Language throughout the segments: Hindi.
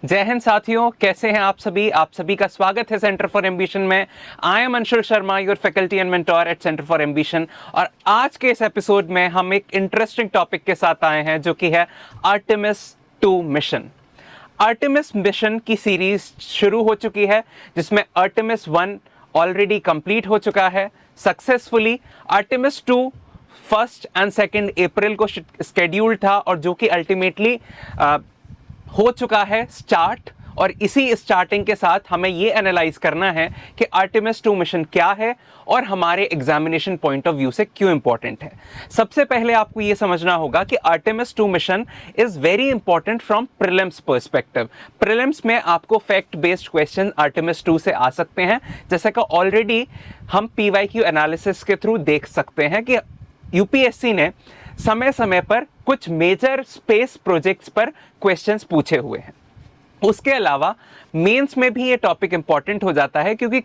जय हिंद साथियों, कैसे हैं आप सभी का स्वागत है सेंटर फॉर एम्बिशन में। I am Anshul Sharma, your faculty and mentor at centre for ambition. और आज के इस एपिसोड में हम एक इंटरेस्टिंग टॉपिक के साथ आए हैं जो कि है आर्टेमिस 2 मिशन। आर्टेमिस मिशन की सीरीज शुरू हो चुकी है जिसमें आर्टेमिस 1 ऑलरेडी कंप्लीट हो चुका है सक्सेसफुली। आर्टेमिस 2 1 एंड 2 अप्रैल को स्केड्यूल्ड था और जो कि अल्टीमेटली हो चुका है स्टार्ट। और इसी स्टार्टिंग के साथ हमें ये एनालाइज करना है कि आर्टेमिस 2 मिशन क्या है और हमारे एग्जामिनेशन पॉइंट ऑफ व्यू से क्यों इंपॉर्टेंट है। सबसे पहले आपको ये समझना होगा कि Artemis 2 mission is very important from prelims perspective. Prelims में आपको फैक्ट बेस्ड क्वेश्चन आर्टेमिस 2 से आ सकते हैं, जैसे कि ऑलरेडी हम PYQ एनालिसिस के थ्रू देख सकते हैं कि यूपीएससी ने समय समय पर कुछ मेजर स्पेस प्रोजेक्ट्स पर क्वेश्चंस पूछे हुए हैं। उसके अलावा मेंस में भी ये टॉपिक इंपॉर्टेंट हो जाता है क्योंकि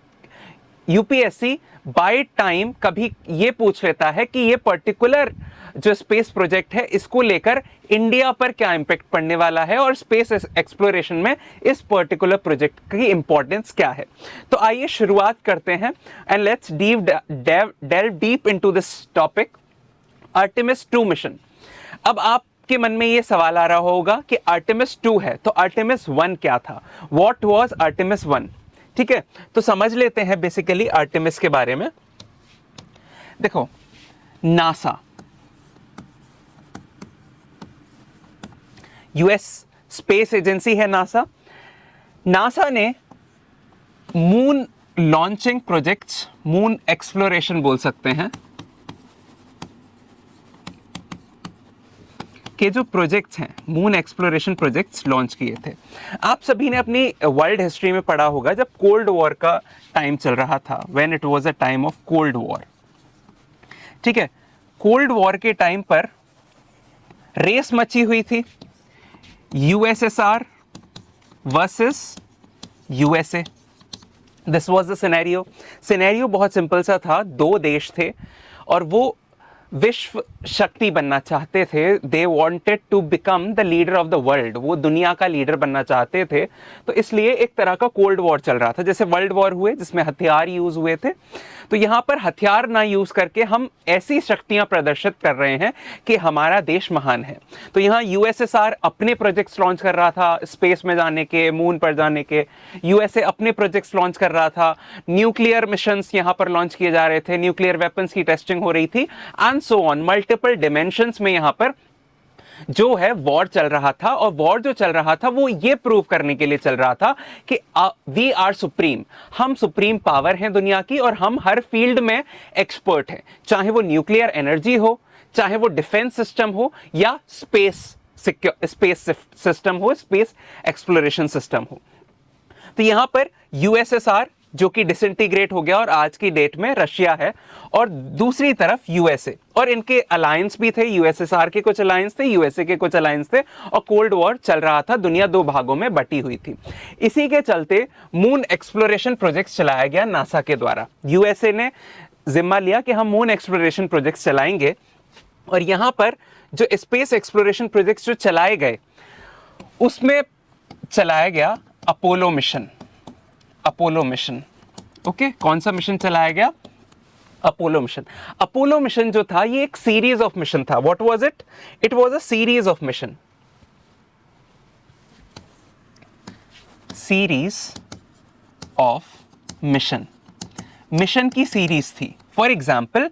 यूपीएससी बाय टाइम कभी ये पूछ लेता है कि ये पर्टिकुलर जो स्पेस प्रोजेक्ट है इसको लेकर इंडिया पर क्या इंपैक्ट पड़ने वाला है और स्पेस एक्सप्लोरेशन में इस पर्टिकुलर प्रोजेक्ट की इंपॉर्टेंस क्या है। तो आइए शुरुआत करते हैं and let's delve deep into this topic Artemis 2 mission. अब आपके मन में यह सवाल आ रहा होगा कि आर्टेमिस 2 है तो आर्टेमिस 1 क्या था, व्हाट वाज आर्टेमिस 1। ठीक है, तो समझ लेते हैं बेसिकली आर्टेमिस के बारे में। देखो, नासा यूएस स्पेस एजेंसी है नासा ने moon launching projects, moon exploration बोल सकते हैं, के जो प्रोजेक्ट्स हैं मून एक्सप्लोरेशन प्रोजेक्ट्स लॉन्च किए थे। आप सभी ने अपनी वर्ल्ड हिस्ट्री में पढ़ा होगा जब कोल्ड वॉर का टाइम चल रहा था, when it was a time of cold war. ठीक है, कोल्ड वॉर के टाइम पर रेस मची हुई थी USSR versus USA. This was the scenario बहुत सिंपल सा था। दो देश थे और वो विश्व शक्ति बनना चाहते थे। They wanted to become the leader of the world, वो दुनिया का लीडर बनना चाहते थे। तो इसलिए एक तरह का कोल्ड वॉर चल रहा था, जैसे वर्ल्ड वॉर हुए जिसमें हथियार यूज हुए थे। तो यहां पर हथियार ना यूज करके हम ऐसी शक्तियां प्रदर्शित कर रहे हैं कि हमारा देश महान है। तो यहां यूएसएसआर अपने प्रोजेक्ट्स लॉन्च कर रहा था स्पेस में जाने के, मून पर जाने के। यूएसए अपने प्रोजेक्ट्स लॉन्च कर रहा था, न्यूक्लियर मिशंस यहां पर लॉन्च किए जा रहे थे, न्यूक्लियर वेपन्स की टेस्टिंग हो रही थी and so on. Multiple dimensions में यहां पर जो है वॉर चल रहा था। और वॉर जो चल रहा था वो ये प्रूव करने के लिए चल रहा था कि वी आर सुप्रीम, हम सुप्रीम पावर हैं दुनिया की और हम हर फील्ड में एक्सपर्ट हैं, चाहे वो न्यूक्लियर एनर्जी हो, चाहे वो डिफेंस सिस्टम हो या स्पेस सिस्टम हो, स्पेस एक्सप्लोरेशन सिस्टम हो। तो यहां पर यूएसएसआर जो कि डिसइंटीग्रेट हो गया और आज की डेट में रशिया है, और दूसरी तरफ यूएसए, और इनके अलायंस भी थे, यूएसएसआर के कुछ अलायंस थे, यूएसए के कुछ अलायंस थे, और कोल्ड वॉर चल रहा था। दुनिया दो भागों में बटी हुई थी। इसी के चलते मून एक्सप्लोरेशन प्रोजेक्ट चलाया गया नासा के द्वारा। यूएसए ने जिम्मा लिया कि हम मून एक्सप्लोरेशन प्रोजेक्ट चलाएंगे, और यहां पर जो स्पेस एक्सप्लोरेशन प्रोजेक्ट जो चलाए गए उसमें चलाया गया अपोलो मिशन। ओके, कौन सा मिशन चलाया गया? अपोलो मिशन जो था ये एक सीरीज ऑफ मिशन था। What was it? It was a series of mission mission की सीरीज थी। फॉर एग्जाम्पल,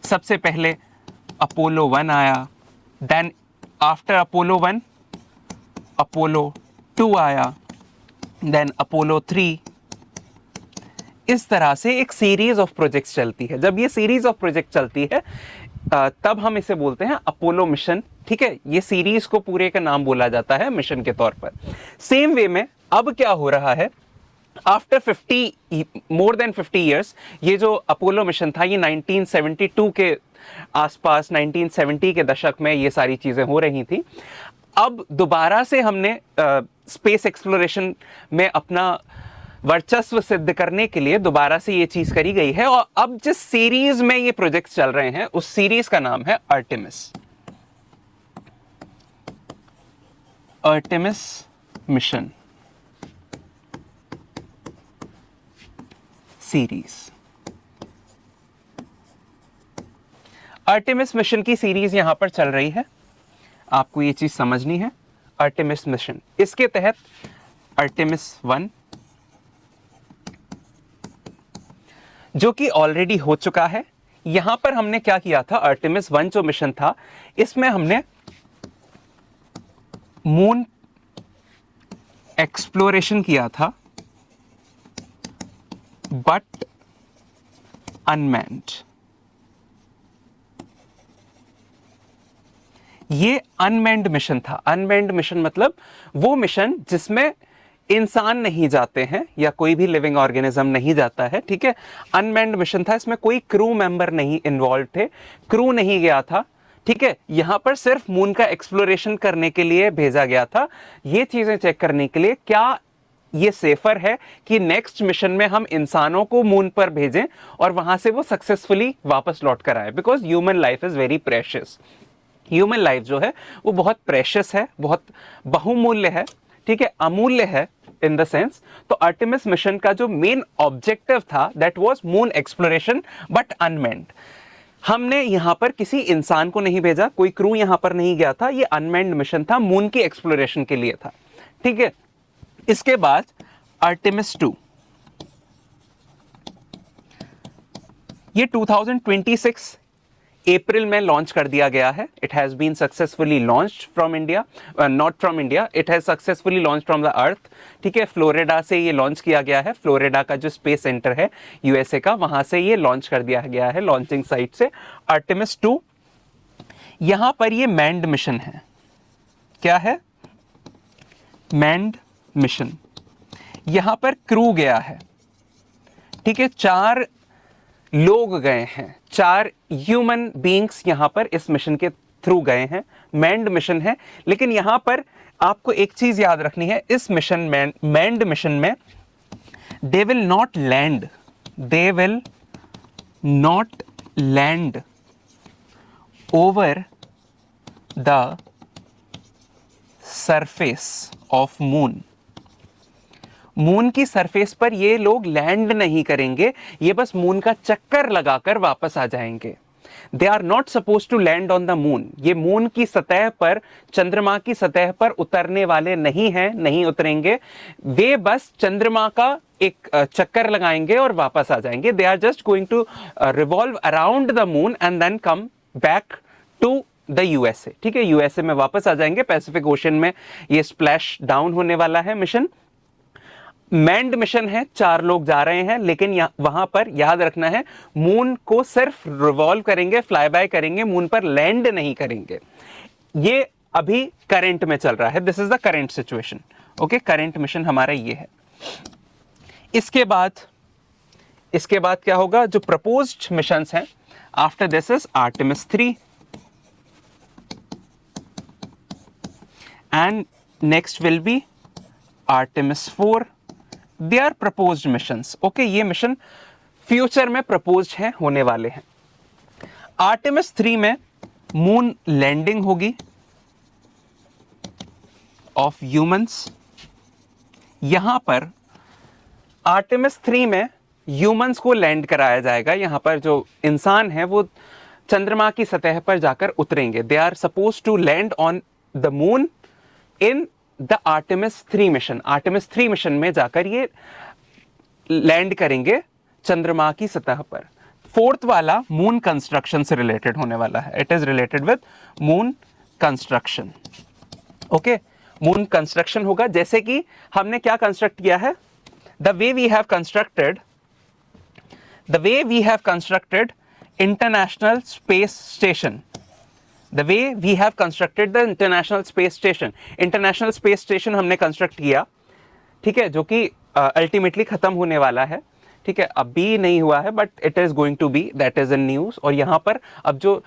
सबसे पहले अपोलो 1 आया, देन आफ्टर अपोलो 1 अपोलो 2 आया, देन अपोलो 3। इस तरह से एक सीरीज ऑफ प्रोजेक्ट्स चलती है। जब ये सीरीज ऑफ प्रोजेक्ट चलती है तब हम इसे बोलते हैं अपोलो मिशन। ठीक है, ये सीरीज को पूरे का नाम बोला जाता है मिशन के तौर पर। सेम वे में अब क्या हो रहा है, आफ्टर मोर देन 50 ईयर्स, ये जो अपोलो मिशन था ये 1972 के आसपास, 1970 के दशक में ये सारी चीजें हो रही थी। अब दोबारा से हमने स्पेस एक्सप्लोरेशन में अपना वर्चस्व सिद्ध करने के लिए दोबारा से ये चीज करी गई है। और अब जिस सीरीज में ये प्रोजेक्ट्स चल रहे हैं उस सीरीज का नाम है Artemis mission. Series. Artemis mission की सीरीज यहां पर चल रही है, आपको ये चीज समझनी है। आर्टेमिस मिशन, इसके तहत आर्टेमिस 1 जो कि ऑलरेडी हो चुका है। यहां पर हमने क्या किया था, आर्टेमिस 1 जो मिशन था, इसमें हमने मून एक्सप्लोरेशन किया था, बट अनमैन्ड। ये अनमैन्ड मिशन था। अनमैन्ड मिशन मतलब वो मिशन जिसमें इंसान नहीं जाते हैं या कोई भी लिविंग ऑर्गेनिज्म नहीं जाता है, ठीक है। अनमैन्ड मिशन था, इसमें कोई क्रू मेंबर नहीं इन्वॉल्व थे, क्रू नहीं गया था, ठीक है। यहां पर सिर्फ मून का एक्सप्लोरेशन करने के लिए भेजा गया था, ये चीजें चेक करने के लिए क्या ये सेफर है कि नेक्स्ट मिशन में हम इंसानों को मून पर भेजें और वहां से वो सक्सेसफुली वापस लौट कर आए, because human life is very precious. Human life जो है वो बहुत प्रेशियस है, बहुत बहुमूल्य है, ठीक है, अमूल्य है इन द सेंस। तो आर्टेमिस मिशन का जो मेन ऑब्जेक्टिव था that was moon exploration but unmanned. हमने यहां पर किसी इंसान को नहीं भेजा, कोई क्रू यहां पर नहीं गया था, ये अनमैन्ड मिशन था, मून की एक्सप्लोरेशन के लिए था, ठीक है। इसके बाद आर्टेमिस 2, ये 2026 अप्रैल में लॉन्च कर दिया गया है। It has been successfully launched from India, not from India, it has successfully launch from the earth, ठीक है। फ्लोरिडा से ये लॉन्च किया गया है, फ्लोरिडा का जो स्पेस सेंटर है यूएसए का, वहां से ये लॉन्च कर दिया गया है, लॉन्चिंग साइट से। आर्टेमिस 2, यहां पर ये मैन्ड मिशन है। क्या है? Manned mission. यहां पर क्रू गया है, ठीक है, 4 लोग गए हैं, 4 ह्यूमन बीइंग्स यहां पर इस मिशन के थ्रू गए हैं। मैन्ड मिशन है, लेकिन यहां पर आपको एक चीज याद रखनी है, इस मिशन में, मैन्ड मिशन में, they will not land, they will not land over the surface of moon. Moon की सरफेस पर ये लोग लैंड नहीं करेंगे, ये बस मून का चक्कर लगाकर वापस आ जाएंगे। They are not suppose to land on the moon. ये मून की सतह पर, चंद्रमा की सतह पर उतरने वाले नहीं हैं, नहीं उतरेंगे। वे बस चंद्रमा का एक चक्कर लगाएंगे और वापस आ जाएंगे। They are just going to revolve around the moon and then come back to the USA, ठीक है। यूएसए में वापस आ जाएंगे। पैसिफिक ओशन में ये स्प्लैश डाउन होने वाला है मिशन। मैन्ड मिशन है, 4 लोग जा रहे हैं, लेकिन वहां पर याद रखना है, मून को सिर्फ रिवॉल्व करेंगे, फ्लाई बाय करेंगे, मून पर लैंड नहीं करेंगे। ये अभी करंट में चल रहा है, this is the current situation, okay. Current mission हमारा ये है। इसके बाद क्या होगा, जो प्रपोज्ड मिशंस हैं after this is Artemis 3 and next will be Artemis 4। They are proposed missions, okay. ये मिशन फ्यूचर में प्रपोज्ड हैं, होने वाले हैं। आर्टेमिस 3 में मून लैंडिंग होगी ऑफ ह्यूमंस। यहां पर आर्टेमिस 3 में ह्यूमंस को लैंड कराया जाएगा। यहां पर जो इंसान है वो चंद्रमा की सतह पर जाकर उतरेंगे। They are suppose to land on the moon in the Artemis 3 mission. Artemis 3 mission में जाकर ये लैंड करेंगे चंद्रमा की सतह पर। 4th वाला मून कंस्ट्रक्शन से रिलेटेड होने वाला है। It is related with moon construction, okay. Moon construction होगा, जैसे कि हमने क्या कंस्ट्रक्ट किया है, the way we have constructed international space station. The way we have constructed the International Space Station, International Space Station हमने कंस्ट्रक्ट किया, ठीक है, जो कि अल्टीमेटली खत्म होने वाला है, ठीक है। अभी नहीं हुआ है but it is going to be, that is in news. और यहाँ पर अब जो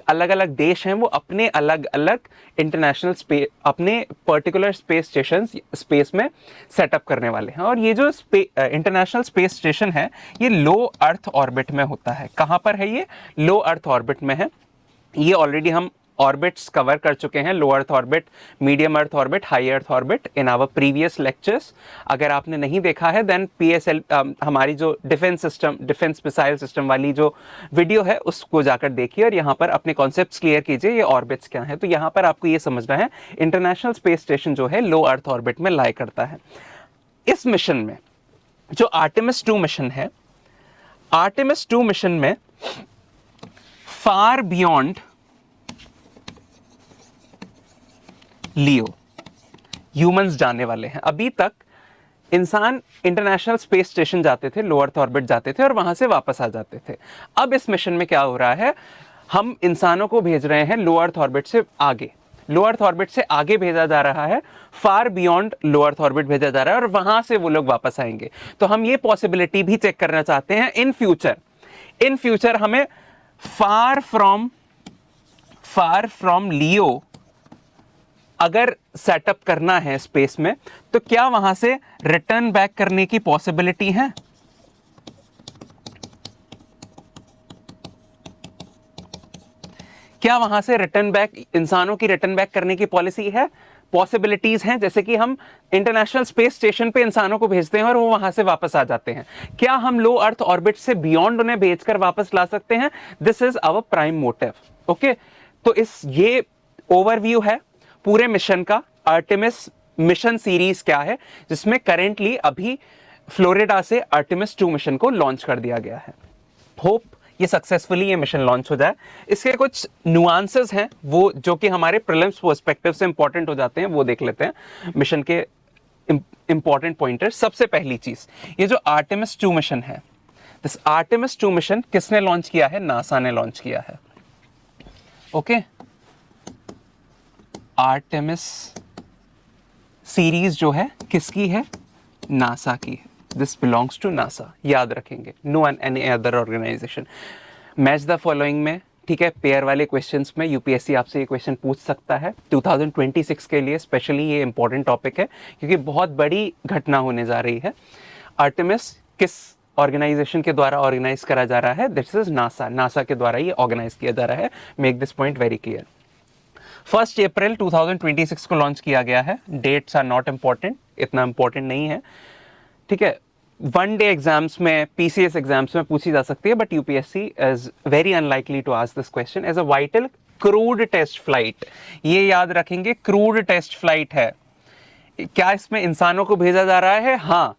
अलग अलग देश हैं वो अपने अलग अलग इंटरनेशनल स्पेस, अपने पर्टिकुलर स्पेस स्टेशन स्पेस में सेटअप करने वाले हैं। और ये जो इंटरनेशनल स्पेस स्टेशन है ये लो अर्थ ऑर्बिट में होता है। कहाँ पर है ये? लो अर्थ ऑर्बिट में है। ये ऑलरेडी हम ऑर्बिट्स कवर कर चुके हैं, low earth orbit, medium earth orbit, high earth orbit in our previous lectures. अगर आपने नहीं देखा है देन PSL हमारी जो डिफेंस मिसाइल सिस्टम वाली जो वीडियो है उसको जाकर देखिए और यहाँ पर अपने कॉन्सेप्ट्स क्लियर कीजिए ये ऑर्बिट्स क्या है। तो यहाँ पर आपको ये समझना है इंटरनेशनल स्पेस स्टेशन जो है लो अर्थ ऑर्बिट में लाई करता है। इस मिशन में जो आर्टेमिस 2 मिशन है, आर्टेमिस 2 मिशन में फार बियॉन्ड लियो ह्यूमंस जाने वाले हैं। अभी तक इंसान इंटरनेशनल स्पेस स्टेशन जाते थे, लो अर्थ ऑर्बिट जाते थे और वहां से वापस आ जाते थे। अब इस मिशन में क्या हो रहा है, हम इंसानों को भेज रहे हैं लो अर्थ ऑर्बिट से आगे, लो अर्थ ऑर्बिट से आगे भेजा जा रहा है, far beyond low earth orbit भेजा जा रहा है और वहां से वो लोग वापस आएंगे। तो हम ये पॉसिबिलिटी भी चेक करना चाहते हैं इन फ्यूचर हमें फार फ्रॉम लियो अगर सेटअप करना है स्पेस में तो क्या वहां से रिटर्न बैक करने की पॉसिबिलिटी है? क्या वहां से रिटर्न बैक, इंसानों की रिटर्न बैक करने की पॉलिसी है? पॉसिबिलिटीज हैं, जैसे कि हम इंटरनेशनल स्पेस स्टेशन पे इंसानों को भेजते हैं और वो वहां से वापस आ जाते हैं। क्या हम लो अर्थ ऑर्बिट से बियॉन्ड उन्हें भेजकर वापस ला सकते हैं? This is our prime motive. Okay, तो ये ओवरव्यू है पूरे मिशन का। आर्टेमिस मिशन सीरीज क्या है, जिसमें करेंटली अभी फ्लोरिडा से आर्टेमिस 2 मिशन को लॉन्च कर दिया गया है। होप ये सक्सेसफुली ये मिशन लॉन्च हो जाए। इसके कुछ नुआंसेस हैं वो जो कि हमारे प्रीलिम्स पर्सपेक्टिव से इंपॉर्टेंट हो जाते हैं, वो देख लेते हैं मिशन के इंपॉर्टेंट पॉइंटर। सबसे पहली चीज, ये जो आर्टेमिस 2 मिशन है, दिस आर्टेमिस 2 मिशन किसने लॉन्च किया है? नासा ने लॉन्च किया है। ओके, आर्टेमिस सीरीज जो है किसकी है? नासा की है। दिस बिलोंग्स टू नासा, याद रखेंगे, no any other organisation. Match the following में, ठीक है, पेयर वाले क्वेश्चंस में यूपीएससी आपसे ये क्वेश्चन पूछ सकता है। 2026 के लिए स्पेशली ये इंपॉर्टेंट टॉपिक है क्योंकि बहुत बड़ी घटना होने जा रही है। आर्टेमिस किस ऑर्गेनाइजेशन के द्वारा ऑर्गेनाइज करा जा रहा है? दिस इज नासा, नासा के द्वारा ये ऑर्गेनाइज किया जा रहा है। Make this point very clear. 1 April 2026 को लॉन्च किया गया है। डेट्स आर नॉट इंपॉर्टेंट, इतना इंपॉर्टेंट नहीं है, ठीक है। 1 डे एग्जाम्स में, PCS एग्जाम्स में पूछी जा सकती है, but UPSC is very unlikely to ask this question as a vital crewed test flight. ये याद रखेंगे, क्रूड टेस्ट फ्लाइट है। क्या इसमें इंसानों को भेजा जा रहा है? हाँ।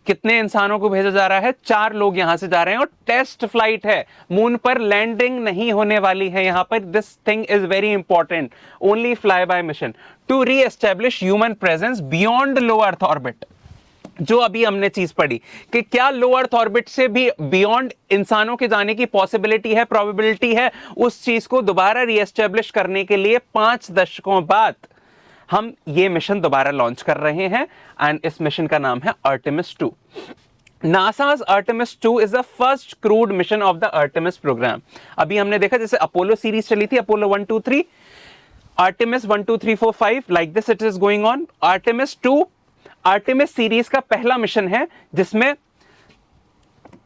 कितने इंसानों को भेजा जा रहा है? 4 लोग यहां से जा रहे हैं और टेस्ट फ्लाइट है, मून पर लैंडिंग नहीं होने वाली है। यहां पर this thing is very important, only fly by mission to reestablish human presence beyond low earth orbit. जो अभी हमने चीज पढ़ी कि क्या लो अर्थ ऑर्बिट से भी बियॉन्ड इंसानों के जाने की पॉसिबिलिटी है, प्रोबेबिलिटी है, उस चीज को दोबारा री एस्टेब्लिश करने के लिए 5 दशकों बाद हम ये मिशन दोबारा लॉन्च कर रहे हैं एंड इस मिशन का नाम है Artemis 2। NASA's Artemis 2 is the first crewed mission of the Artemis program। अभी हमने देखा जैसे अपोलो सीरीज चली थी, Apollo 1 2 3, Artemis 1 2 3 4 5, like this it is going on। Artemis 2 Artemis series का पहला मिशन है जिसमें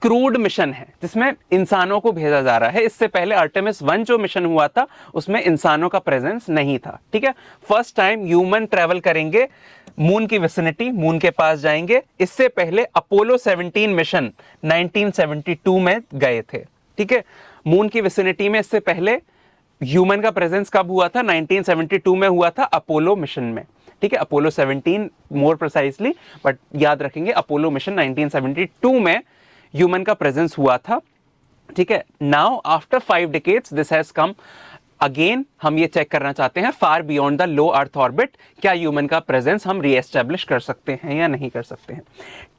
क्रूड मिशन है, जिसमें इंसानों को भेजा जा रहा है। इससे पहले आर्टेमिस 1 जो मिशन हुआ था उसमें इंसानों का प्रेजेंस नहीं था, ठीक है। फर्स्ट टाइम ह्यूमन ट्रेवल करेंगे मून की विसिनिटी, मून के पास जाएंगे। इससे पहले अपोलो 17 मिशन 1972 में गए थे, ठीक है, मून की विसिनिटी में। इससे पहले ह्यूमन का प्रेजेंस कब हुआ था? 1972 में हुआ था, अपोलो मिशन में, ठीक है, अपोलो 17 मोर प्रिसाइसली, बट याद रखेंगे अपोलो मिशन 1972 में ह्यूमन का प्रेजेंस हुआ था, ठीक है। Now after 5 decades this has come again. हम ये चेक करना चाहते हैं far beyond the low earth orbit, क्या ह्यूमन का प्रेजेंस हम रीएस्टेब्लिश कर सकते हैं या नहीं कर सकते हैं।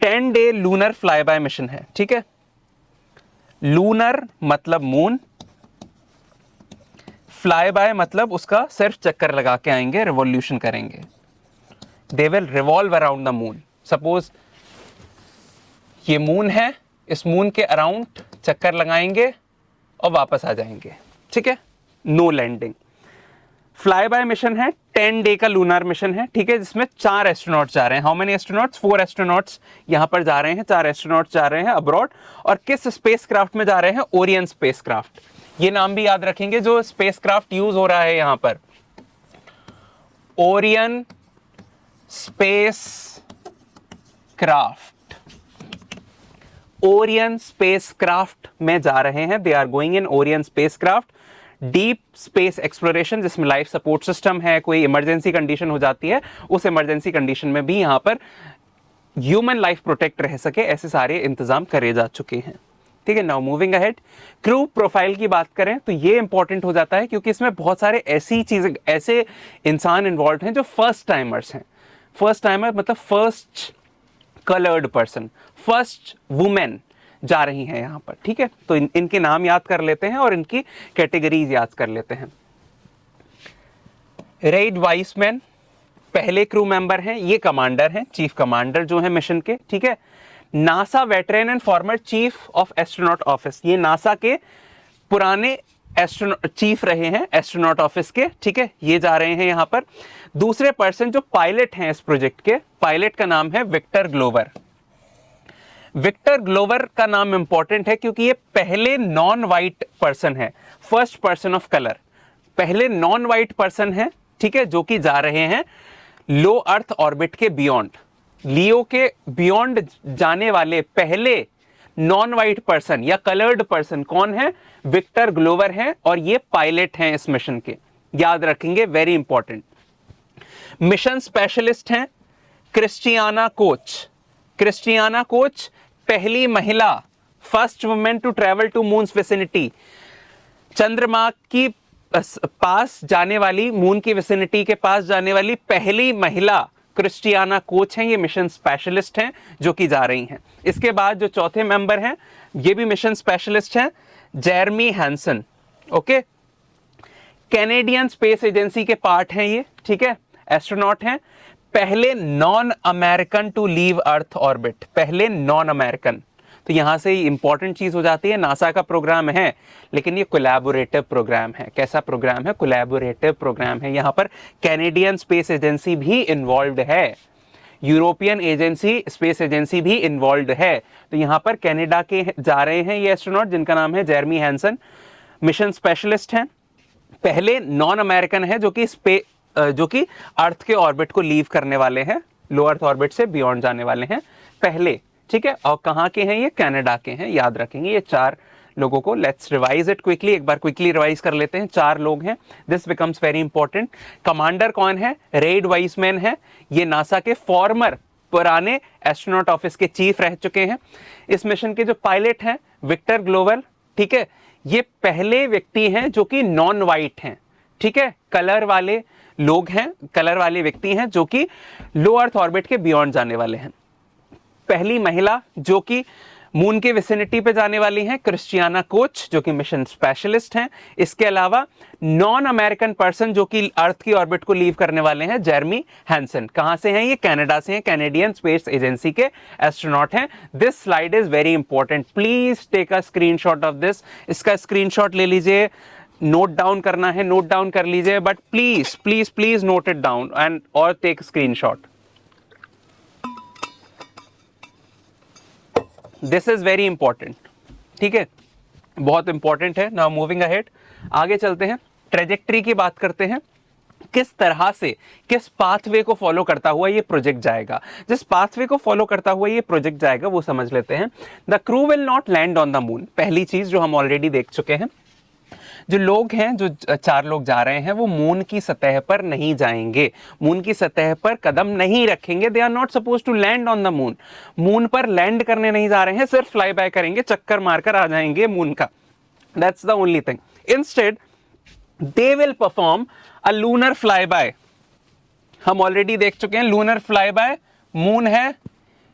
10 day lunar fly by mission है, ठीक है। लूनर मतलब मून, फ्लाई बाय मतलब उसका सिर्फ चक्कर लगा के आएंगे, रिवॉल्यूशन करेंगे। They will revolve around the moon. Suppose ये मून है, इस मून के अराउंड चक्कर लगाएंगे और वापस आ जाएंगे, ठीक है, no landing. Fly by mission है, 10 डे का लूनर मिशन है, ठीक है, जिसमें 4 एस्ट्रोनॉट्स जा रहे हैं। How many astronauts? 4 एस्ट्रोनॉट्स यहां पर जा रहे हैं, 4 एस्ट्रोनॉट्स जा रहे हैं अब्रॉड। और किस स्पेसक्राफ्ट में जा रहे हैं? Orion spacecraft. ये नाम भी याद रखेंगे जो स्पेसक्राफ्ट यूज हो रहा है यहां पर, Orion spacecraft. Orion spacecraft में जा रहे हैं, they are going in Orion spacecraft. Deep space exploration जिसमें लाइफ सपोर्ट सिस्टम है, कोई इमरजेंसी कंडीशन हो जाती है, उस इमरजेंसी कंडीशन में भी यहां पर ह्यूमन लाइफ प्रोटेक्ट रह सके, ऐसे सारे इंतजाम करे जा चुके हैं। ठीक है, now moving ahead, crew profile की बात करें तो ये इंपॉर्टेंट हो जाता है क्योंकि इसमें बहुत सारे ऐसी चीजें, ऐसे इंसान इन्वॉल्व हैं जो फर्स्ट टाइमर्स हैं। फर्स्ट टाइमर मतलब first coloured person, first women जा रही हैं यहां पर। ठीक है, तो इनके नाम याद कर लेते हैं और इनकी कैटेगरीज याद कर लेते हैं। रेड वाइसमैन पहले क्रू मेंबर हैं, ये कमांडर हैं, चीफ कमांडर जो है मिशन के। ठीक है, NASA veteran and former chief of astronaut office, ये नासा के पुराने एस्ट्रोनॉट चीफ रहे हैं एस्ट्रोनॉट ऑफिस के। ठीक है, ये जा रहे हैं यहां पर। दूसरे पर्सन जो पायलट हैं इस प्रोजेक्ट के, पायलट का नाम है विक्टर ग्लोवर। विक्टर ग्लोवर का नाम इंपॉर्टेंट है क्योंकि ये पहले नॉन वाइट पर्सन है, फर्स्ट पर्सन ऑफ कलर, पहले नॉन वाइट पर्सन है। ठीक है, जो कि जा रहे हैं लो अर्थ ऑर्बिट के बियॉन्ड, लियो के बियॉन्ड जाने वाले पहले नॉन वाइट पर्सन या कलर्ड पर्सन कौन है? विक्टर ग्लोवर है, और ये पायलट हैं इस मिशन के, याद रखेंगे, वेरी इंपॉर्टेंट। मिशन स्पेशलिस्ट हैं क्रिस्टियाना कोच। क्रिस्टियाना कोच पहली महिला, first women to travel to moon's vicinity, चंद्रमा की पास जाने वाली, मून की विसिनिटी के पास जाने वाली पहली महिला क्रिस्टियाना कोच हैं। ये मिशन स्पेशलिस्ट हैं जो कि जा रही हैं। इसके बाद जो चौथे मेंबर हैं ये भी मिशन स्पेशलिस्ट हैं, Jeremy Hansen. Okay, Canadian space agency के पार्ट हैं ये। ठीक है, एस्ट्रोनॉट हैं, पहले non American to leave earth orbit, पहले नॉन अमेरिकन। तो यहां से इंपॉर्टेंट चीज हो जाती है, नासा का प्रोग्राम है लेकिन ये कोलैबोरेटिव प्रोग्राम है। कैसा प्रोग्राम है? कोलैबोरेटिव प्रोग्राम है। यहां पर कैनेडियन स्पेस एजेंसी भी इन्वॉल्व है, यूरोपियन एजेंसी, स्पेस एजेंसी भी इन्वॉल्व है। तो यहां पर कनाडा के जा रहे हैं ये एस्ट्रोनॉट जिनका नाम है जेरमी हैंसन, मिशन स्पेशलिस्ट हैं, पहले नॉन अमेरिकन है जो कि अर्थ के ऑर्बिट को लीव करने वाले हैं, लो अर्थ ऑर्बिट से बियॉन्ड जाने वाले हैं पहले। ठीक है, और कहां के हैं ये? कनाडा के हैं, याद रखेंगे ये चार लोगों को। लेट्स रिवाइज इट क्विकली, एक बार क्विकली रिवाइज कर लेते हैं। चार लोग हैं, this becomes very important. Commander कौन है? रेड वाइसमैन है, ये नासा के फॉर्मर पुराने एस्ट्रोनॉट ऑफिस के चीफ रह चुके हैं। इस मिशन के जो पायलट हैं विक्टर ग्लोवर, ठीक है, ये पहले व्यक्ति हैं जो कि नॉन वाइट हैं। ठीक है, कलर वाले लोग हैं, कलर वाले व्यक्ति हैं जो कि लो अर्थ ऑर्बिट के बियॉन्ड जाने वाले हैं। पहली महिला जो कि मून के विसिनिटी पे जाने वाली हैं, क्रिस्टियाना कोच, जो कि मिशन स्पेशलिस्ट हैं। इसके अलावा नॉन अमेरिकन पर्सन जो कि अर्थ की ऑर्बिट को लीव करने वाले हैं, जेरमी हैंसन। कहां से हैं ये? कनाडा से हैं, कैनेडियन स्पेस एजेंसी के एस्ट्रोनॉट हैं। This slide is very important, please take a screenshot of this. इसका स्क्रीनशॉट ले लीजिए, नोट डाउन करना है नोट डाउन कर लीजिए, but please please please note it down and और take screenshot. This is very important. ठीक है, बहुत इंपॉर्टेंट है। नाउ मूविंग अहेड, आगे चलते हैं, ट्रेजेक्ट्री की बात करते हैं। किस तरह से, किस पाथवे को फॉलो करता हुआ ये प्रोजेक्ट जाएगा। जिस पाथवे को फॉलो करता हुआ ये प्रोजेक्ट जाएगा वो समझ लेते हैं। The crew will not land on the moon, पहली चीज जो हम ऑलरेडी देख चुके हैं। जो लोग हैं, जो चार लोग जा रहे हैं, वो मून की सतह पर नहीं जाएंगे, मून की सतह पर कदम नहीं रखेंगे। They are not suppose to land on the moon, moon पर लैंड करने नहीं जा रहे हैं, सिर्फ फ्लाई बाय करेंगे, चक्कर मारकर आ जाएंगे मून का। That's the only thing. Instead they will perform a lunar fly bye. हम ऑलरेडी देख चुके हैं लूनर फ्लाई बाय, मून है,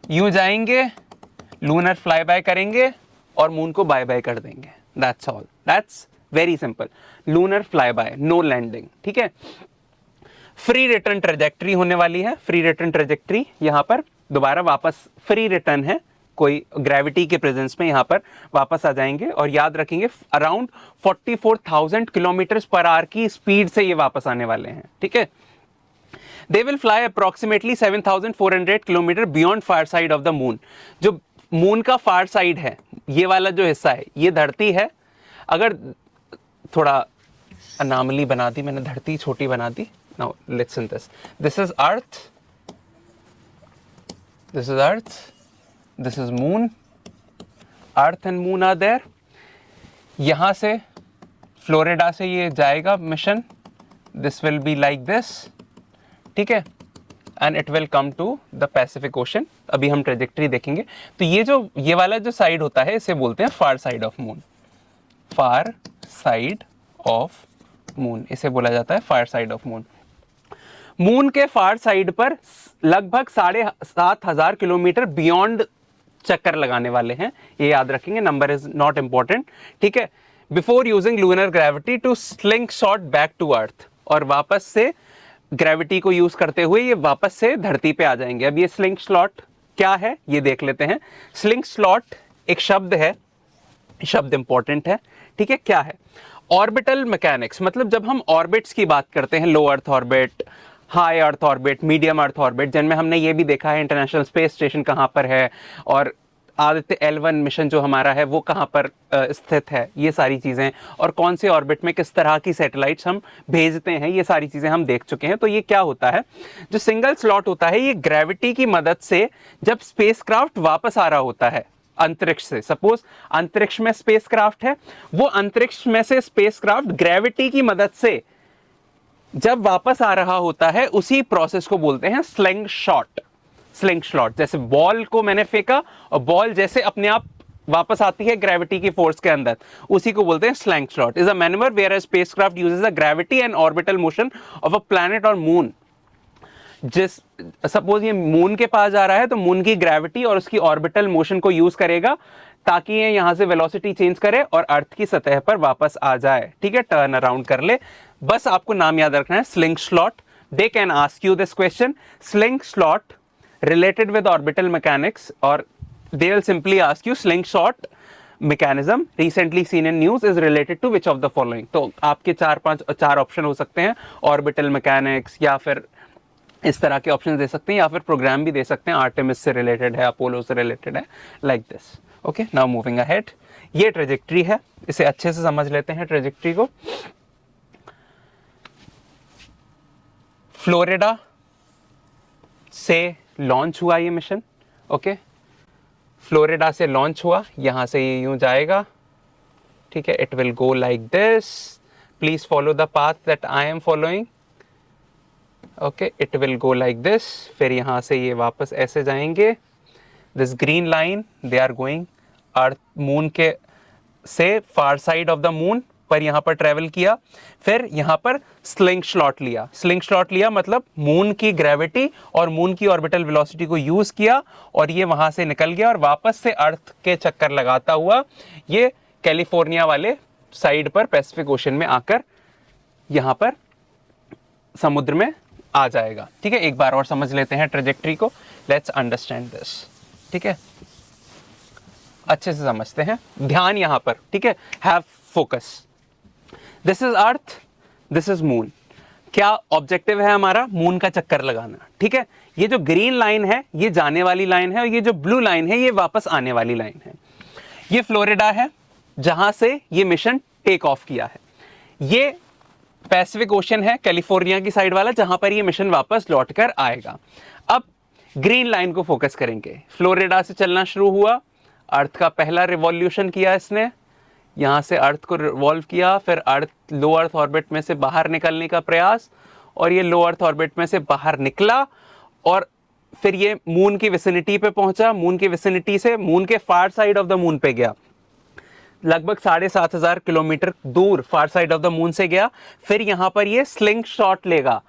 यूं जाएंगे, लूनर फ्लाई बाय करेंगे और मून को बाय बाय कर देंगे। That's all, that's very simple. Lunar fly by, no landing. ठीक है, फ्री रिटर्न ट्रेजेक्ट्री होने वाली है। फ्री रिटर्न ट्रेजेक्ट्री, यहां पर दोबारा वापस फ्री रिटर्न है, कोई ग्रेविटी के प्रेजेंस में यहां पर वापस आ जाएंगे। और याद रखेंगे अराउंड 44,000 किलोमीटर पर आवर की स्पीड से ये वापस आने वाले हैं। ठीक है, they will fly approximately 7,400 kilometre beyond far side of the moon. जो मून का फार साइड है, ये वाला जो हिस्सा है, ये धरती है। अगर थोड़ा अनामली बना दी मैंने, धरती छोटी बना दी. Now listen this, this is earth, this is earth, this is moon, earth and moon are there. यहां से फ्लोरिडा से ये जाएगा mission, this will be like this, ठीक है, and it will come to the Pacific Ocean. अभी हम ट्रेजेक्ट्री देखेंगे. तो ये वाला जो साइड होता है इसे बोलते हैं फार side of moon, far side of moon इसे बोला जाता है फार साइड ऑफ मून. मून के फार साइड पर लगभग 7,500 किलोमीटर बियॉन्ड चक्कर लगाने वाले हैं. ये याद रखेंगे, नंबर इज नॉट इंपॉर्टेंट, ठीक है. Before using lunar gravity to slingshot back to earth, और वापस से ग्रेविटी को यूज करते हुए ये वापस से धरती पे आ जाएंगे. अब ये स्लिंग स्लॉट क्या है ये देख लेते हैं. स्लिंग स्लॉट एक शब्द है, शब्द इंपॉर्टेंट है, ठीक है. क्या है? ऑर्बिटल मैकेनिक्स, मतलब जब हम ऑर्बिट्स की बात करते हैं, low earth orbit, high earth orbit, medium earth orbit, जिनमें हमने ये भी देखा है इंटरनेशनल स्पेस स्टेशन कहाँ पर है और आदित्य L1 मिशन जो हमारा है वो कहाँ पर स्थित है, ये सारी चीज़ें, और कौन से ऑर्बिट में किस तरह की सैटेलाइट्स हम भेजते हैं, ये सारी चीज़ें हम देख चुके हैं. तो ये क्या होता है, जो सिंगल स्लॉट होता है ये ग्रेविटी की मदद से जब स्पेसक्राफ्ट वापस आ रहा होता है अंतरिक्ष से, सपोज अंतरिक्ष में स्पेसक्राफ्ट है, वो अंतरिक्ष में से स्पेसक्राफ्ट ग्रेविटी की मदद से जब वापस आ रहा होता है, उसी प्रोसेस को बोलते हैं स्लिंग शॉट. स्लिंग शॉट, जैसे बॉल को मैंने फेंका और बॉल जैसे अपने आप वापस आती है ग्रेविटी की फोर्स के अंदर, उसी को बोलते हैं slingshot. Is a manoeuvre where a spacecraft uses the gravity and orbital motion of a planet और मून. जिस सपोज ये मून के पास जा रहा है तो मून की ग्रेविटी और उसकी ऑर्बिटल मोशन को यूज करेगा ताकि ये यहां से वेलोसिटी चेंज करे और अर्थ की सतह पर वापस आ जाए, ठीक है, टर्न अराउंड कर ले. बस आपको नाम याद रखना है, sling slot. They can ask you this question, sling slot related with orbital mechanics, or they will simply ask you slingshot mechanism recently seen in news is related to which of the following. तो आपके चार ऑप्शन हो सकते हैं, ऑर्बिटल मैकेनिक्स, या फिर इस तरह के ऑप्शन दे सकते हैं, या फिर प्रोग्राम भी दे सकते हैं, आर्टेमिस से रिलेटेड है, अपोलो से रिलेटेड है, like this. Okay, now moving ahead. ये ट्रेजेक्ट्री है, इसे अच्छे से समझ लेते हैं ट्रेजेक्ट्री को. फ्लोरिडा से लॉन्च हुआ ये मिशन, ओके, फ्लोरिडा से लॉन्च हुआ, यहां से ये यूं जाएगा, ठीक है. It will go like this, please follow the path that I am following, okay. It will go like this, फिर यहां से ये वापस ऐसे जाएंगे. This green line, they are going earth, moon के से far side of the moon पर यहां पर ट्रेवल किया. फिर यहां पर स्लिंग स्लॉट लिया. स्लिंग स्लॉट लिया मतलब मून की ग्रेविटी और मून की ऑर्बिटल वेलोसिटी को यूज किया और ये वहां से निकल गया और वापस से अर्थ के चक्कर लगाता हुआ ये कैलिफोर्निया वाले साइड पर पैसिफिक ओशन में आकर यहां पर समुद्र में आ जाएगा, ठीक है. एक बार और समझ लेते हैं ट्रेजेक्ट्री को, लेट्स अंडरस्टैंड दिस, ठीक है, अच्छे से समझते हैं, ध्यान यहां पर, ठीक है, have focus. This is earth, this is moon. क्या ऑब्जेक्टिव है हमारा? मून का चक्कर लगाना, ठीक है. ये जो ग्रीन लाइन है ये जाने वाली लाइन है और ये जो ब्लू लाइन है ये वापस आने वाली लाइन है. ये फ्लोरिडा है जहां से ये मिशन टेक ऑफ किया है. ये पैसिफिक ओशन है कैलिफोर्निया की साइड वाला जहां पर ये मिशन वापस लौट कर आएगा. अब ग्रीन लाइन को फोकस करेंगे. फ्लोरिडा से चलना शुरू हुआ, अर्थ का पहला रिवॉल्यूशन किया इसने, यहां से अर्थ को रिवॉल्व किया, फिर अर्थ लो अर्थ ऑर्बिट में से बाहर निकलने का प्रयास, और ये लो अर्थ ऑर्बिट में से बाहर निकला और फिर ये मून की विसिनिटी पे पहुंचा. मून की विसिनिटी से मून के फार साइड ऑफ द मून पे गया, लगभग 7,500 किलोमीटर दूर फार साइड ऑफ द मून से गया. फिर यहां पर ये स्लिंग शॉट लेगा,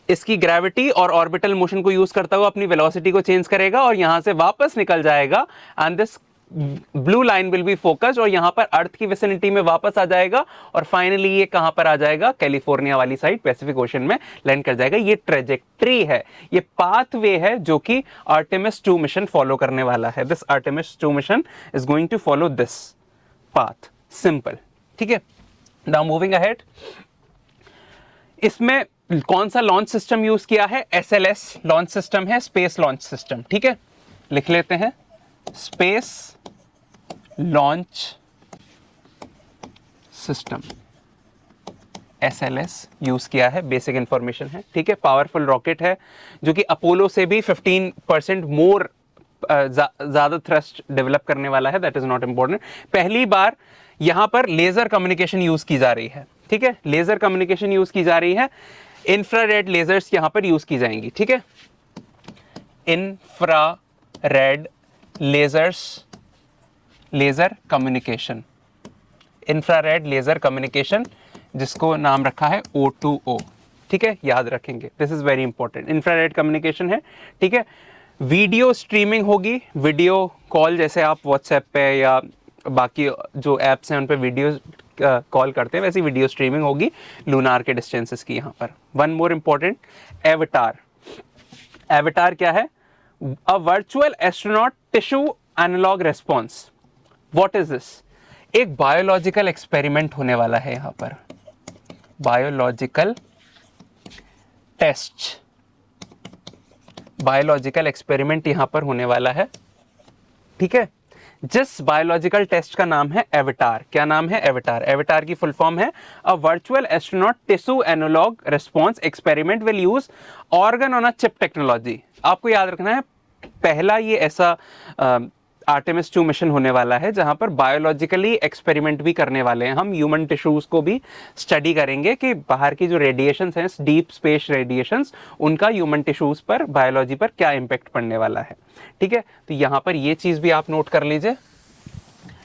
इसकी ग्रेविटी और ऑर्बिटल मोशन को यूज करता हुआ अपनी वेलोसिटी को चेंज करेगा और यहां से वापस निकल जाएगा. And this blue line will be focused और यहां पर अर्थ की विसिनिटी में वापस आ जाएगा और फाइनली ये कहां पर आ जाएगा? कैलिफोर्निया वाली साइड पैसिफिक ओशन में लैंड कर जाएगा. ये ट्रेजेक्ट्री है, ये पाथवे है जो कि आर्टेमिस 2 मिशन फॉलो करने वाला है. This Artemis 2 mission is going to follow this path, simple, ठीक है. नाउ मूविंग अहेड, इसमें कौन सा लॉन्च सिस्टम यूज किया है? SLS लॉन्च सिस्टम है, स्पेस लॉन्च सिस्टम, ठीक है. लिख लेते हैं, space launch system, SLS use किया है, बेसिक इंफॉर्मेशन है, ठीक है। पावरफुल रॉकेट है जो कि अपोलो से भी 15% मोर ज़्यादा थ्रस्ट डेवलप करने वाला है, दैट इज़ नॉट इम्पोर्टेंट। पहली बार यहाँ पर लेज़र कम्युनिकेशन यूज़ की जा रही है, ठीक है, लेज़र कम्युनिकेशन यूज़ की जा रही है, इंफ्रारेड लेज़र्स यहाँ पर यूज़ की जाएंगी, ठीक है, infrared lasers, laser communication, infrared laser communication, जिसको नाम रखा है O2O, ठीक है, याद रखेंगे, this is very important. Infrared communication है, ठीक है। वीडियो स्ट्रीमिंग होगी, वीडियो कॉल, जैसे आप व्हाट्सएप पे या बाकी जो ऐप्स हैं उन पे वीडियो कॉल करते हैं, वैसी वीडियो स्ट्रीमिंग होगी लूनार के डिस्टेंसेस की यहाँ पर। One more important, Avatar. Avatar क्या है? A virtual astronaut tissue analogue response. What is this? एक बायोलॉजिकल एक्सपेरिमेंट होने वाला है यहाँ पर, बायोलॉजिकल टेस्ट, बायोलॉजिकल एक्सपेरिमेंट यहाँ पर होने वाला है, ठीक है। जिस बायोलॉजिकल टेस्ट का नाम है एवटार। क्या नाम है? एवटार। एवटार की फुल फॉर्म है a virtual astronaut tissue analogue response experiment will use organ on a chip technology. आपको याद रखना है, पहला ये ऐसा आर्टेमिस 2 मिशन होने वाला है जहां पर बायोलॉजिकली एक्सपेरिमेंट भी करने वाले हैं। हम ह्यूमन टिश्यूज को भी स्टडी करेंगे कि बाहर की जो रेडिएशंस हैं, डीप स्पेस रेडिएशंस, उनका ह्यूमन टिश्यूज पर, बायोलॉजी पर क्या इंपैक्ट पड़ने वाला है, ठीक है। तो यहां पर ये चीज भी आप नोट कर लीजिए,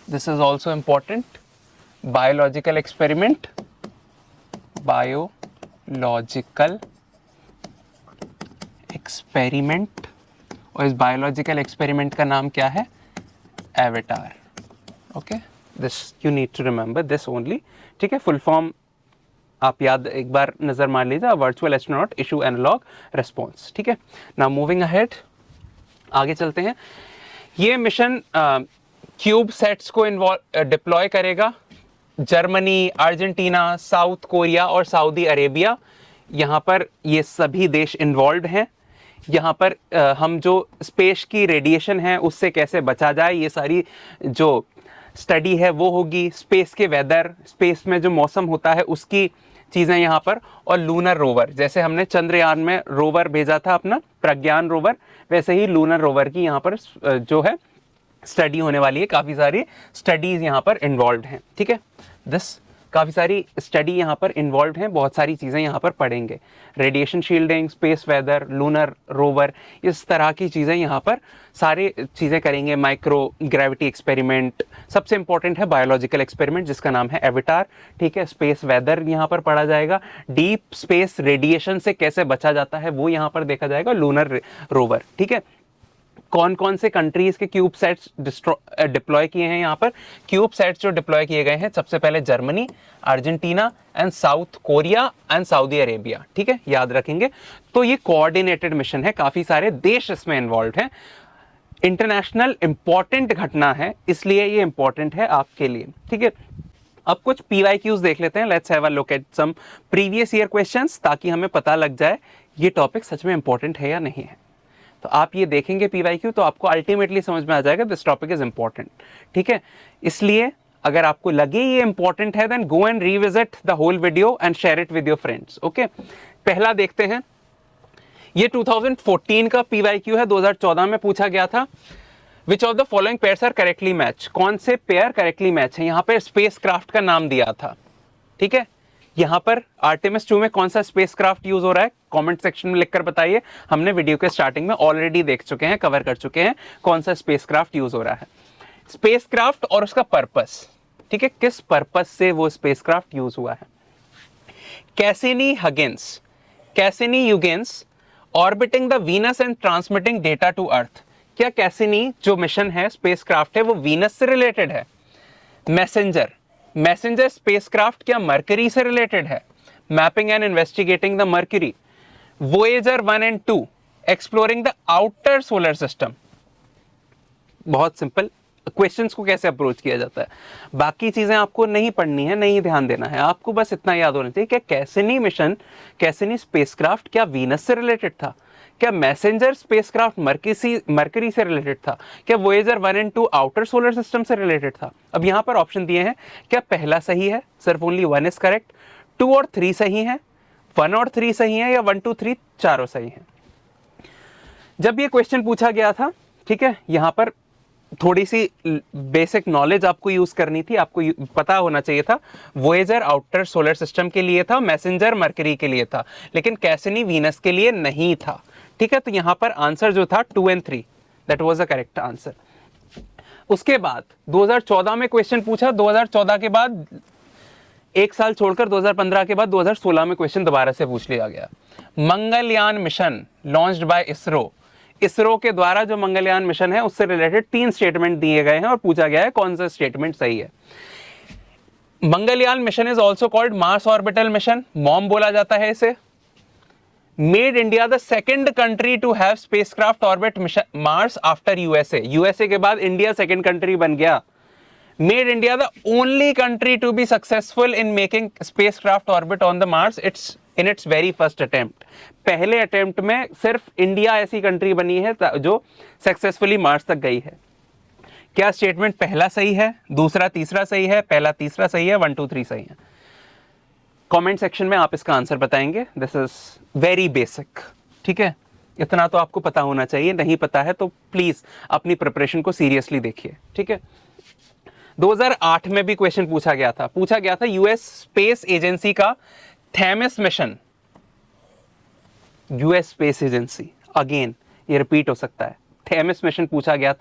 this is also important. Biological experiment, biological experiment, और इस बायोलॉजिकल एक्सपेरिमेंट का नाम क्या है? Avatar. Okay, this you need to remember this only, ठीक है। फुल फॉर्म आप याद एक बार नजर मार लीजिए, virtual astronaut issue analog response, ठीक है। नाउ मूविंग अहेड, आगे चलते हैं। ये मिशन क्यूब सेट्स को डिप्लॉय करेगा। जर्मनी, अर्जेंटीना, साउथ कोरिया और सऊदी अरेबिया, यहाँ पर ये सभी देश इन्वॉल्व हैं। यहाँ पर हम जो स्पेस की रेडिएशन है उससे कैसे बचा जाए, ये सारी जो स्टडी है वो होगी। स्पेस के वेदर, स्पेस में जो मौसम होता है उसकी चीज़ें यहाँ पर, और लूनर रोवर, जैसे हमने चंद्रयान में रोवर भेजा था अपना प्रज्ञान रोवर, वैसे ही लूनर रोवर की यहाँ पर जो है स्टडी होने वाली है। काफ़ी सारी स्टडीज़ यहाँ पर इन्वॉल्व हैं, ठीक है। दिस काफ़ी सारी स्टडी यहाँ पर इन्वॉल्व हैं, बहुत सारी चीज़ें यहाँ पर पढ़ेंगे। Radiation shielding, space weather, lunar rover, इस तरह की चीज़ें यहाँ पर सारी चीज़ें करेंगे। माइक्रो ग्रेविटी एक्सपेरिमेंट, सबसे इंपॉर्टेंट है बायोलॉजिकल एक्सपेरिमेंट जिसका नाम है एवटार, ठीक है। स्पेस वेदर यहाँ पर पढ़ा जाएगा, डीप स्पेस रेडिएशन से कैसे बचा जाता है वो यहाँ पर देखा जाएगा, लूनर रोवर, ठीक है। कौन कौन से कंट्रीज के क्यूब सेट्स डिप्लॉय किए हैं यहाँ पर? क्यूब सेट्स जो डिप्लॉय किए गए हैं, सबसे पहले Germany, Argentina and south Korea and Saudi Arabia, ठीक है, याद रखेंगे। तो ये कोऑर्डिनेटेड मिशन है, काफी सारे देश इसमें इन्वॉल्व हैं। इंटरनेशनल इंपॉर्टेंट घटना है, इसलिए ये इंपॉर्टेंट है आपके लिए, ठीक है। अब कुछ PYQs देख लेते हैं, let's have a look at some previous year questions, ताकि हमें पता लग जाए ये टॉपिक सच में इंपॉर्टेंट है या नहीं है। तो आप ये देखेंगे PYQ तो आपको अल्टीमेटली समझ में आ जाएगा दिस टॉपिक इज इंपॉर्टेंट, ठीक है। इसलिए अगर आपको लगे ये इंपॉर्टेंट है, then go and revisit the whole video and share it with your friends, okay. पहला देखते हैं, ये 2014 का PYQ है, 2014 में पूछा गया था। Which of the following pairs are correctly match? कौन से पेयर करेक्टली मैच है? यहाँ पे स्पेस क्राफ्ट का नाम दिया था, ठीक है। यहाँ पर आर्टेमिस 2 में कौन सा स्पेसक्राफ्ट यूज हो रहा है? कमेंट सेक्शन में लिखकर बताइए। हमने वीडियो के स्टार्टिंग में ऑलरेडी देख चुके हैं, कवर कर चुके हैं कौन सा स्पेसक्राफ्ट यूज हो रहा है। स्पेसक्राफ्ट और उसका पर्पस, ठीक है, किस पर्पस से वो स्पेसक्राफ्ट यूज हुआ है। Cassini Huygens, Cassini Huygens orbiting the Venus and transmitting data to earth. क्या कैसिनी जो मिशन है, स्पेसक्राफ्ट है, वो वीनस से रिलेटेड है? मैसेंजर, मैसेंजर स्पेसक्राफ्ट क्या मरकरी से रिलेटेड है? Mapping and investigating the mercury. Voyager 1 and 2 exploring the outer solar system. बहुत सिंपल, क्वेश्चंस को कैसे अप्रोच किया जाता है, बाकी चीजें आपको नहीं पढ़नी है, नहीं ध्यान देना है, आपको बस इतना याद होना चाहिए क्या कैसिनी मिशन, कैसिनी स्पेसक्राफ्ट क्या वीनस से रिलेटेड था? क्या मैसेंजर स्पेसक्राफ्ट मरकरी से रिलेटेड था? क्या Voyager 1 and 2 outer solar system से रिलेटेड था? अब यहां पर ऑप्शन दिए हैं, क्या पहला सही है, सिर्फ ओनली 1 इज करेक्ट, 2 और 3 सही हैं, 1 और 3 सही हैं, या 1 2 3 चारों सही हैं। जब ये क्वेश्चन पूछा गया था, ठीक है, यहां पर थोड़ी सी बेसिक नॉलेज आपको यूज करनी थी, आपको पता होना चाहिए था। वोएजर आउटर सोलर सिस्टम के लिए था, मैसेंजर मरकरी के लिए था, लेकिन कैसिनी वीनस के लिए नहीं था, ठीक है। तो यहां पर आंसर जो था 2 और 3, that was the correct answer. उसके बाद 2014 में क्वेश्चन पूछा, 2014 के बाद एक साल छोड़कर 2015 के बाद 2016 में क्वेश्चन दोबारा से पूछ लिया गया। Mangalyaan mission launched by ISRO, ISRO के द्वारा जो मंगलयान मिशन है उससे रिलेटेड 3 स्टेटमेंट दिए गए हैं और पूछा गया है कौन सा स्टेटमेंट सही है। Mangalyaan mission is also called Mars orbital mission, MOM बोला जाता है इसे। Made India the second country to have spacecraft orbit Mars after USA, USA के बाद इंडिया सेकेंड कंट्री बन गया। Made India the only country to be successful in making spacecraft orbit on the Mars it's in its very first attempt, पहले अटेम्प्ट में सिर्फ इंडिया ऐसी कंट्री बनी है जो सक्सेसफुली मार्स तक गई है। क्या स्टेटमेंट पहला सही है, दूसरा तीसरा सही है, पहला तीसरा सही है, 1 2 3 सही है? कमेंट सेक्शन में आप इसका आंसर बताएंगे। दिस इज वेरी बेसिक, ठीक है, इतना तो आपको पता होना चाहिए, नहीं पता है तो प्लीज अपनी प्रिपरेशन को सीरियसली देखिए, ठीक है। 2008 में भी क्वेश्चन पूछा गया था यूएस स्पेस एजेंसी का Themis mission, US space agency, again ये रिपीट हो सकता है, थेमिस मिशन पूछा गया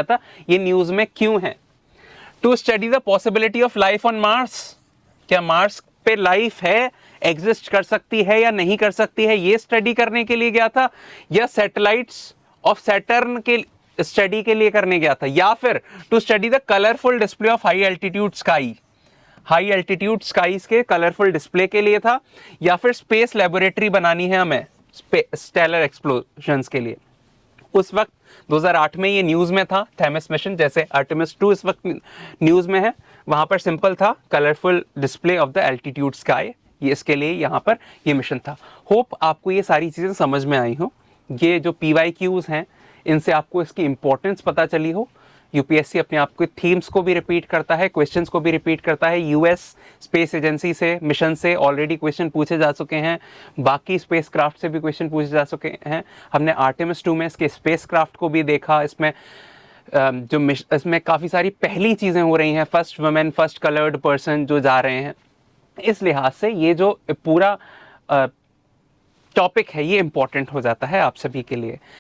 था ये न्यूज में क्यों है? To study the possibility of life on Mars, क्या मार्स पे लाइफ है, एग्जिस्ट कर सकती है या नहीं कर सकती है, ये स्टडी करने के लिए गया था, या सैटेलाइट्स ऑफ सैटर्न के स्टडी के लिए करने गया था, या फिर to study the colourful display of high altitude sky, high altitude skies के कलरफुल डिस्प्ले के लिए था, या फिर स्पेस लेबोरेटरी बनानी है हमें स्टेलर एक्सप्लोजन्स के लिए। उस वक्त 2008 में ये न्यूज में था थेमिस मिशन, जैसे आर्टेमिस 2 इस वक्त न्यूज में है, वहां पर सिंपल था colourful display of the altitude sky, ये इसके लिए यहां पर ये मिशन था। होप आपको ये सारी चीजें समझ में आई हो, ये जो PYQs हैं इनसे आपको इसकी इंपॉर्टेंस पता चली हो। यूपीएससी अपने आप के थीम्स को भी रिपीट करता है, क्वेश्चंस को भी रिपीट करता है। यूएस स्पेस एजेंसी से, मिशन से ऑलरेडी क्वेश्चन पूछे जा चुके हैं, बाकी स्पेस क्राफ्ट से भी क्वेश्चन पूछे जा चुके हैं। हमने आर्टेमिस 2 में इसके स्पेस क्राफ्ट को भी देखा, इसमें इसमें काफ़ी सारी पहली चीज़ें हो रही हैं, first women, first coloured person जो जा रहे हैं। इस लिहाज से ये जो पूरा टॉपिक है ये इंपॉर्टेंट हो जाता है आप सभी के लिए।